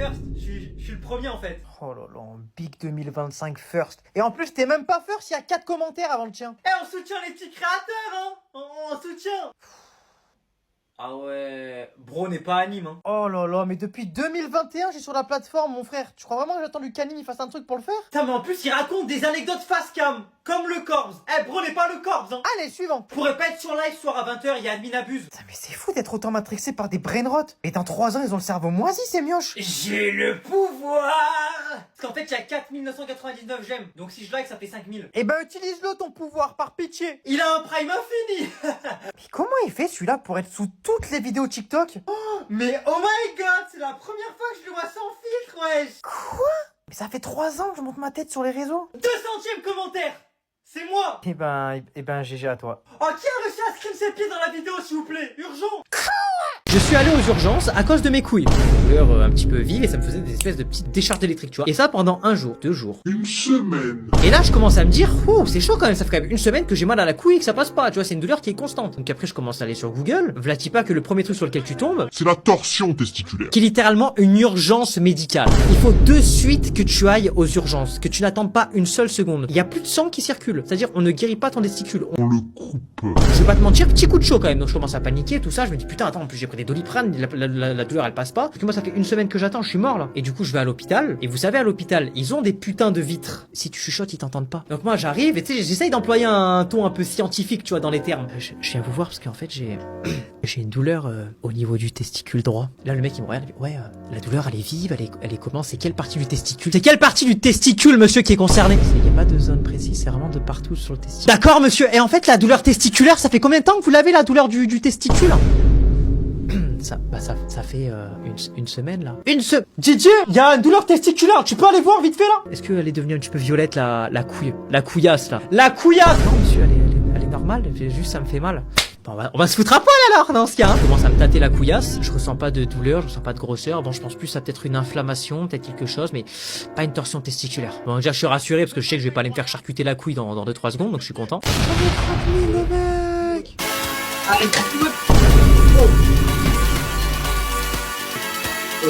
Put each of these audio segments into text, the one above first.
first, je suis le premier en fait. Oh là là, Big 2025 first. Et en plus, t'es même pas first, il y a 4 commentaires avant le tien. Eh, on soutient les petits créateurs, hein. On soutient. Ah ouais, bro n'est pas anime, hein. Oh là là, mais depuis 2021, j'ai sur la plateforme, mon frère. Tu crois vraiment que j'attends que Canim il fasse un truc pour le faire? Putain, mais en plus, il raconte des anecdotes face cam, comme le Corps. Eh, bro n'est pas le Corps, hein. Allez, suivant. Pourrait pas être sur live soir à 20h, il y a admin abuse. Putain, mais c'est fou d'être autant matrixé par des brainrot. Et dans 3 ans, ils ont le cerveau moisi, ces mioches. J'ai le pouvoir. Parce qu'en fait, il y a 4999 j'aime. Donc si je like, ça fait 5000. Eh ben, utilise-le ton pouvoir, par pitié. Il a un prime infini. Mais comment il fait celui-là pour être sous toutes les vidéos TikTok? Mais oh my god, c'est la première fois que je le vois sans filtre, wesh. Quoi? Mais ça fait 3 ans que je monte ma tête sur les réseaux. 200e commentaire. C'est moi. Eh ben, GG à toi. Oh, qui a réussi à screen ses pieds dans la vidéo, s'il vous plaît? Urgent. Je suis allé aux urgences à cause de mes couilles. Douleur un petit peu vive et ça me faisait des espèces de petites décharges électriques, tu vois. Et ça pendant 1 jour, 2 jours. Une semaine. Et là, je commence à me dire, oh, c'est chaud quand même, ça fait quand même 1 semaine que j'ai mal à la couille et que ça passe pas, tu vois, c'est une douleur qui est constante. Donc après, je commence à aller sur Google. Vlati pas que le premier truc sur lequel tu tombes, C'est la torsion testiculaire. qui est littéralement une urgence médicale. Il faut de suite que tu ailles aux urgences, que tu n'attends pas une seule seconde. Il y a plus de sang qui circule, c'est-à-dire on ne guérit pas ton testicule. On le coupe. Je vais pas te mentir, petit coup de chaud quand même. Donc je commence à paniquer, tout ça. Je me dis putain, attends, en plus j'ai pris des Doliprane, la douleur elle passe pas. Parce que moi ça fait 1 semaine que j'attends, je suis mort là. Et du coup je vais à l'hôpital. Et vous savez, à l'hôpital, ils ont des putains de vitres. Si tu chuchotes, ils t'entendent pas. Donc moi j'arrive et tu sais, j'essaye d'employer un ton un peu scientifique, tu vois, dans les termes. Je viens vous voir parce qu'en fait j'ai une douleur au niveau du testicule droit. Là le mec il me regarde, il me dit, ouais, la douleur elle est vive, elle est comment? C'est quelle partie du testicule? C'est quelle partie du testicule, monsieur, qui est concernée? Il n'y a pas de zone précise, c'est vraiment de partout sur le testicule. D'accord, monsieur. Et en fait, la douleur testiculaire, ça fait combien de temps que vous l'avez, la douleur du testicule? Ça fait une semaine là. Didier, il y a une douleur testiculaire, tu peux aller voir vite fait là? Est-ce qu'elle est devenue un petit peu violette la couillasse là? La couillasse! Non monsieur, elle est normale, juste ça me fait mal. Bon, on va se foutre à poil alors dans ce cas. Je commence à me tâter la couillasse, je ressens pas de douleur, je ressens pas de grosseur. Bon, je pense plus à peut-être une inflammation, peut-être quelque chose, mais pas une torsion testiculaire. Bon, déjà je suis rassuré parce que je sais que je vais pas aller me faire charcuter la couille dans 2-3 secondes, donc je suis content. W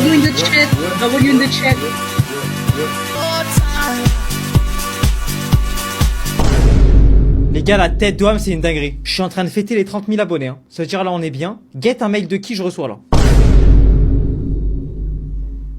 in the chat. W in the chat. Les gars, la tête d'Oam, c'est une dinguerie. Je suis en train de fêter les 30 000 abonnés, hein. Ça veut dire là, on est bien. Get un mail de qui je reçois là.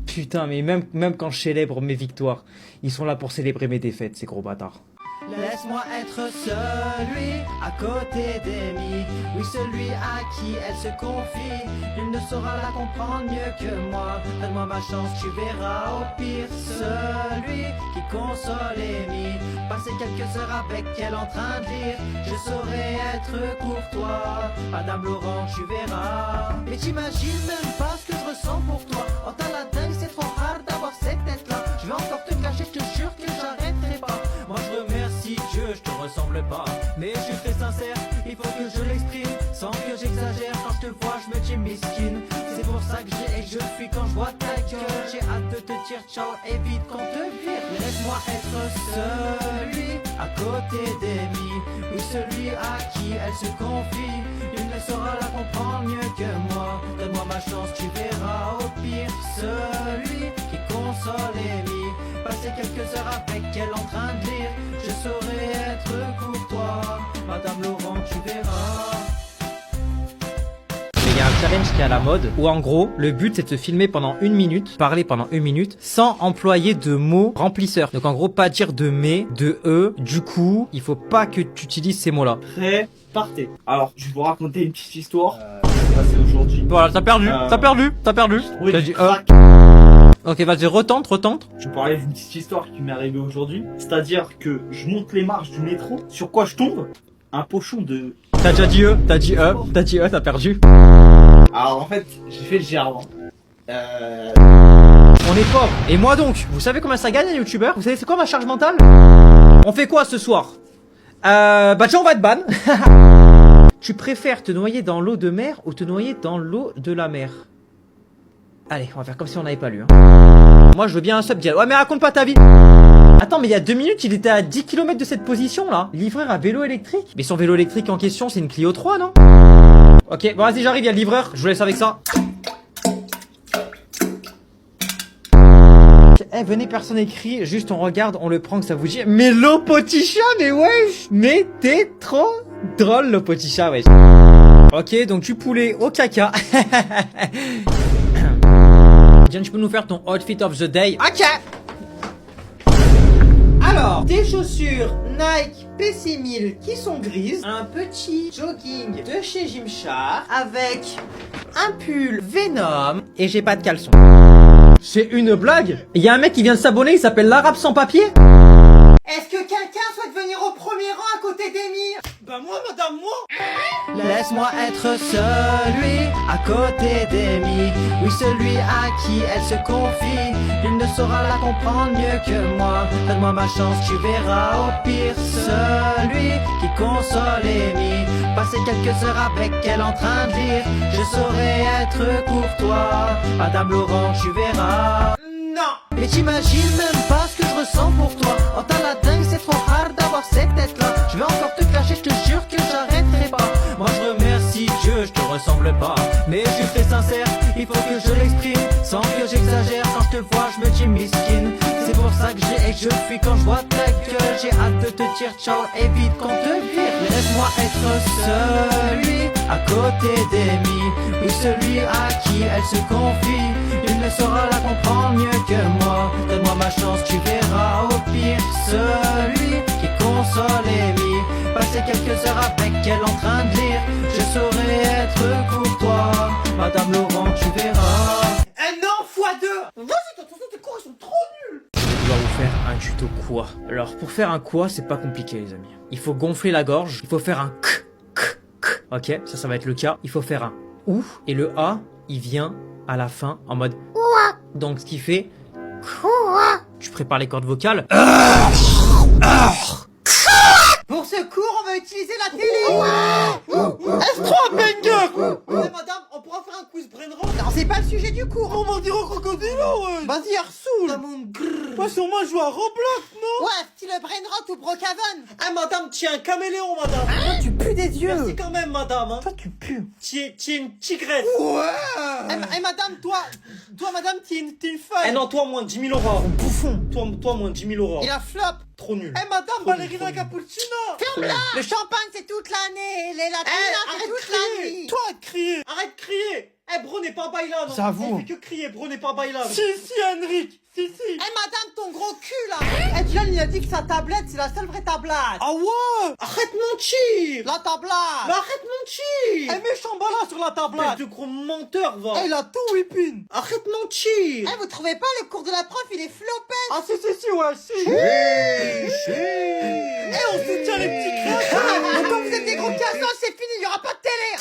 Putain, mais même quand je célèbre mes victoires, ils sont là pour célébrer mes défaites, ces gros bâtards. Laisse-moi être celui à côté d'Amy. Oui, celui à qui elle se confie. Nul ne saura la comprendre mieux que moi. Donne-moi ma chance, tu verras. Au pire, celui qui console Amy. Passer quelques heures avec elle en train de lire. Je saurais être courtois. Madame Laurent, tu verras. Mais t'imagines même pas ce que je ressens pour toi. Oh, t'as la dingue, c'est trop rare d'avoir cette tête-là. Je vais encore te cacher, je te jure que j'arrêterai pas. Moi je remercie Dieu, je te ressemble pas. Mais je suis très sincère, il faut que je l'exprime. Sans que j'exagère, quand je te vois, je me dis miskin. C'est pour ça que j'ai et je fuis quand je vois ta gueule. J'ai hâte de te dire ciao et vite qu'on te vire. Laisse-moi être celui à côté d'Amy. Oui, celui à qui elle se confie. Il ne saura la comprendre mieux que moi. Donne-moi ma chance, tu verras. Au pire, celui qui console Amy. Passer quelques heures avec elle en train de lire. Je saurais être courtois. Madame Laurent, tu verras. Il y a un challenge qui est à la mode où en gros le but c'est de se filmer pendant 1 minute, parler pendant 1 minute sans employer de mots remplisseurs. Donc en gros pas dire de mais, de du coup, il faut pas que tu utilises ces mots là. Prêt, partez. Alors, je vais vous raconter une petite histoire. C'est aujourd'hui. Voilà, t'as perdu. Oui, T'as dit Ok, vas-y, retente. Je vais parler d'une petite histoire qui m'est arrivée aujourd'hui. C'est-à-dire que je monte les marches du métro. Sur quoi je tombe? Un pochon de... T'as déjà dit t'as perdu. Alors en fait, j'ai fait le gérant. On est pauvre. Et moi donc, vous savez combien ça gagne un youtubeur? Vous savez c'est quoi ma charge mentale? On fait quoi ce soir? Bah tiens, on va être ban. Tu préfères te noyer dans l'eau de mer ou te noyer dans l'eau de la mer? Allez, on va faire comme si on n'avait pas lu. Moi, je veux bien un sub dial. Ouais, mais raconte pas ta vie. Attends, mais il y a 2 minutes, il était à 10 km de cette position, là. Livreur à vélo électrique. Mais son vélo électrique en question, c'est une Clio 3, non? Ok, bon, vas-y, j'arrive, il y a le livreur. Je vous laisse avec ça. Eh, venez, personne écrit, juste on regarde, on le prend, que ça vous dit. Mais l'eau poticha, mais wesh! Mais t'es trop drôle, l'eau poticha, wesh. Ok, donc du poulet au caca. Tiens, tu peux nous faire ton outfit of the day? Ok! Alors, des chaussures Nike PC1000 qui sont grises, un petit jogging de chez Gymshark avec un pull Venom et j'ai pas de caleçon. C'est une blague? Il y a un mec qui vient de s'abonner, il s'appelle l'Arabe sans papier? Est-ce que quelqu'un souhaite venir au premier rang à côté d'Amy? Bah moi, madame, moi. Laisse-moi être celui à côté d'Amy. Oui, celui à qui elle se confie. Il ne saura la comprendre mieux que moi. Donne-moi ma chance, tu verras au pire. Celui qui console Amy. Passer quelques heures avec elle en train de lire. Je saurais être courtois. Madame Laurent, tu verras. Non. Mais t'imagines même pas ce que je ressens pour toi. Oh t'as la dingue, c'est trop rare d'avoir cette tête là. Je vais encore te clasher, je te jure que j'arrêterai pas. Moi je remercie Dieu, je te ressemble pas. Mais je suis très sincère, il faut que je l'exprime. Sans que j'exagère, quand je te vois je me dis miskin. C'est pour ça que j'ai et que je fuis quand je vois ta gueule. J'ai hâte de te dire ciao et vite qu'on te vire. Laisse-moi être celui à côté d'Amy. Oui, celui à qui elle se confie. Il ne saura la comprendre mieux que moi. Donne-moi ma chance, tu verras au pire. Celui qui console Amy. Passer quelques heures avec elle en train de lire. Je saurais être courtois. Madame Laurent, tu verras. Un an x 2. Vas-y, attention, tes cours ils sont trop nuls. Je vais vous faire un tuto quoi. Alors pour faire un quoi, c'est pas compliqué les amis. Il faut gonfler la gorge, il faut faire un k. Ok, ça va être le cas. Il faut faire un ou et le a, il vient à la fin en mode ouah. Donc ce qui fait tu prépares les cordes vocales. Pour ce cours, on va utiliser la télé. Est-ce trop un banger? Ouais, madame, on pourra faire un quiz brainrot. Non, c'est pas le sujet du cours. On va dire au crocodile, ouais. Vas-y, Arsoul. Moi, sur moi, je joue à Roblox, non? Ouais, style brainrot ou Brookhaven. Ah, madame, tu es un caméléon, madame. Toi, tu pues des yeux. Merci quand même, madame. Hein. Toi, tu pues. Tu es une tigresse. Eh, madame, toi, madame, t'es une femme. Eh non, toi, moins de 10 000 euros. Bouffon. Toi, moins de 10 000 euros. Il a flop. Trop nul. Eh, madame, Trop ballerina nul. cappuccino. Ferme-la. Le champagne, c'est toute l'année. Les latinas, c'est Arrête de toute la crier. nuit. Toi, de crier. Arrête de crier. Eh, bro n'est pas bailable. J'avoue. Il fait que crier, bro n'est pas bailable. Si, Henrik. Si. Eh, madame, ton gros cul, là. Eh, Dylan, il a dit que sa tablette, c'est la seule vraie tablette. Ah ouais. Arrête de mentir. La tablette. Mais arrête de mentir. Eh, méchant balade sur la Espèce tablette. de gros menteur, va. Eh, il a tout whipping. Arrête de mentir. Eh, vous trouvez pas le cours de la prof, il est flopé. Ah si, ouais, si. Eh, on soutient les petits crânes. Donc, quand vous êtes des gros cassos, c'est fini, il y aura pas de télé.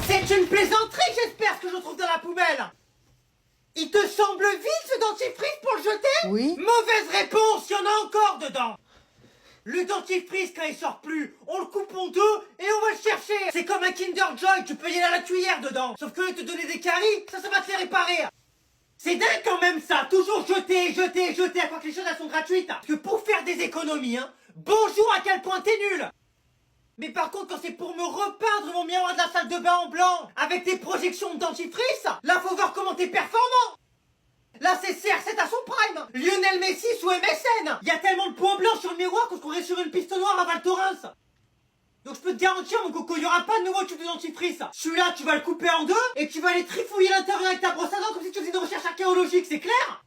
C'est une plaisanterie, j'espère, ce que je trouve dans la poubelle. Il te semble vide ce dentifrice pour le jeter? Oui. Mauvaise réponse, il y en a encore dedans. Le dentifrice, quand il sort plus, on le coupe en deux et on va le chercher. C'est comme un Kinder Joy, tu peux y aller à la cuillère dedans. Sauf que te donner des caries, ça va te les réparer. C'est dingue quand même ça, toujours jeter, à quoi que les choses elles sont gratuites. Parce que pour faire des économies, hein, bonjour à quel point t'es nul. Mais par contre, quand c'est pour me repeindre mon miroir de la salle de bain en blanc, avec tes projections de dentifrice, là faut voir comment t'es performant. Là c'est CR7 à son prime. Lionel Messi sous MSN. Il y a tellement de points blancs sur le miroir qu'on se croirait sur une piste noire à Val Thorens. Donc je peux te garantir mon coco, il y aura pas de nouveau tube de dentifrice. Celui-là tu vas le couper en deux et tu vas aller trifouiller l'intérieur avec ta brosse à dents comme si tu faisais une recherche archéologique, c'est clair?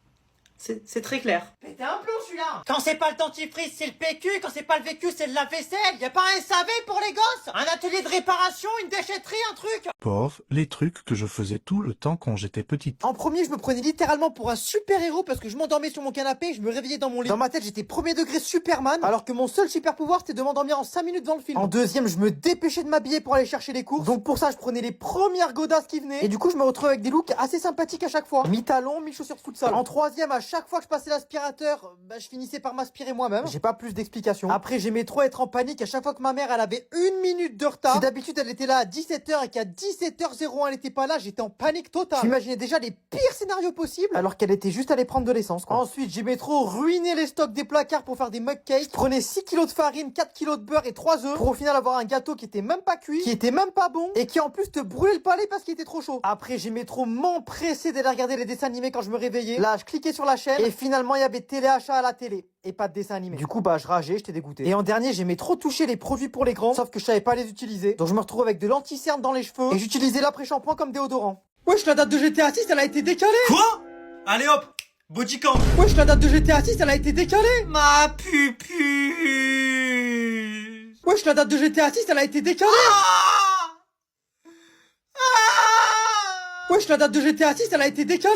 C'est très clair. Pétez un plomb celui-là. Quand c'est pas le dentifrice, c'est le PQ. Quand c'est pas le vécu, c'est le lave-vaisselle. Y a pas un SAV pour les gosses? Un atelier de réparation, une déchetterie, un truc? Pauvre, les trucs que je faisais tout le temps quand j'étais petite. En premier, je me prenais littéralement pour un super-héros parce que je m'endormais sur mon canapé et je me réveillais dans mon lit. Dans ma tête, j'étais premier degré Superman, alors que mon seul super-pouvoir, c'était de m'endormir en 5 minutes dans le film. En deuxième, je me dépêchais de m'habiller pour aller chercher les courses. Donc pour ça, je prenais les premières godasses qui venaient. Et du coup, je me retrouvais avec des looks assez sympathiques à chaque fois. Mi-talons, mi-chaussures de futsal. En troisième, à chaque chaque fois que je passais l'aspirateur, je finissais par m'aspirer moi-même. J'ai pas plus d'explications. Après, j'aimais trop être en panique à chaque fois que ma mère, elle avait 1 minute de retard. Si d'habitude, elle était là à 17h et qu'à 17h01, elle était pas là, j'étais en panique totale. J'imaginais déjà les pires scénarios possibles, alors qu'elle était juste allée prendre de l'essence, quoi. Ensuite, j'aimais trop ruiner les stocks des placards pour faire des mug cakes. Je prenais 6 kilos de farine, 4 kilos de beurre et 3 œufs pour au final avoir un gâteau qui était même pas cuit, qui était même pas bon et qui en plus te brûlait le palais parce qu'il était trop chaud. Après, j'aimais trop m'empresser d'aller regarder les dessins animés quand je me réveillais. Là, je cliquais sur la chaîne et finalement, il y avait téléachat à la télé et pas de dessin animé. Du coup, je rageais, j'étais dégoûté. Et en dernier, j'aimais trop toucher les produits pour les grands, sauf que je savais pas les utiliser. Donc je me retrouve avec de l'anti-cerne dans les cheveux et j'utilisais l'après-shampoing comme déodorant. Wesh, la date de GTA 6, elle a été décalée. Quoi? Allez hop, bodycam. Wesh, la date de GTA 6, elle a été décalée. Ma pupuce. Wesh, la date de GTA 6, elle a été décalée. Wesh, la date de GTA 6, elle a été décalée.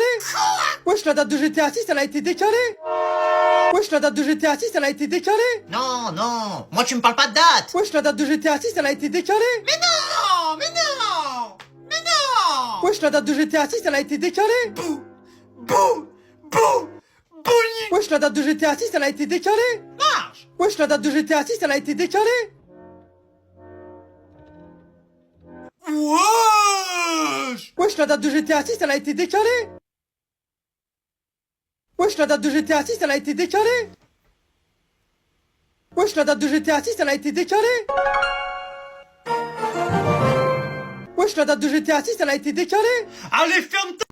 Wesh, la date de GTA 6, elle a été décalée. Wesh, la date de GTA 6, elle a été décalée. Non, non, moi tu me parles pas de date. Wesh, la date de GTA 6, elle a été décalée. Mais non, mais non, mais non. Wesh, la date de GTA 6, elle a été décalée. Bouh, bouh, bouh, bouh. Wesh, la date de GTA 6, elle a été décalée. Marche. Wesh, la date de GTA 6, elle a été décalée. Wesh. Wesh, la date de GTA 6, elle a été décalée. Wesh, la date de GTA 6, elle a été décalée. Wesh, la date de GTA 6, elle a été décalée. Wesh, la date de GTA 6, elle a été décalée. Allez, ferme ta...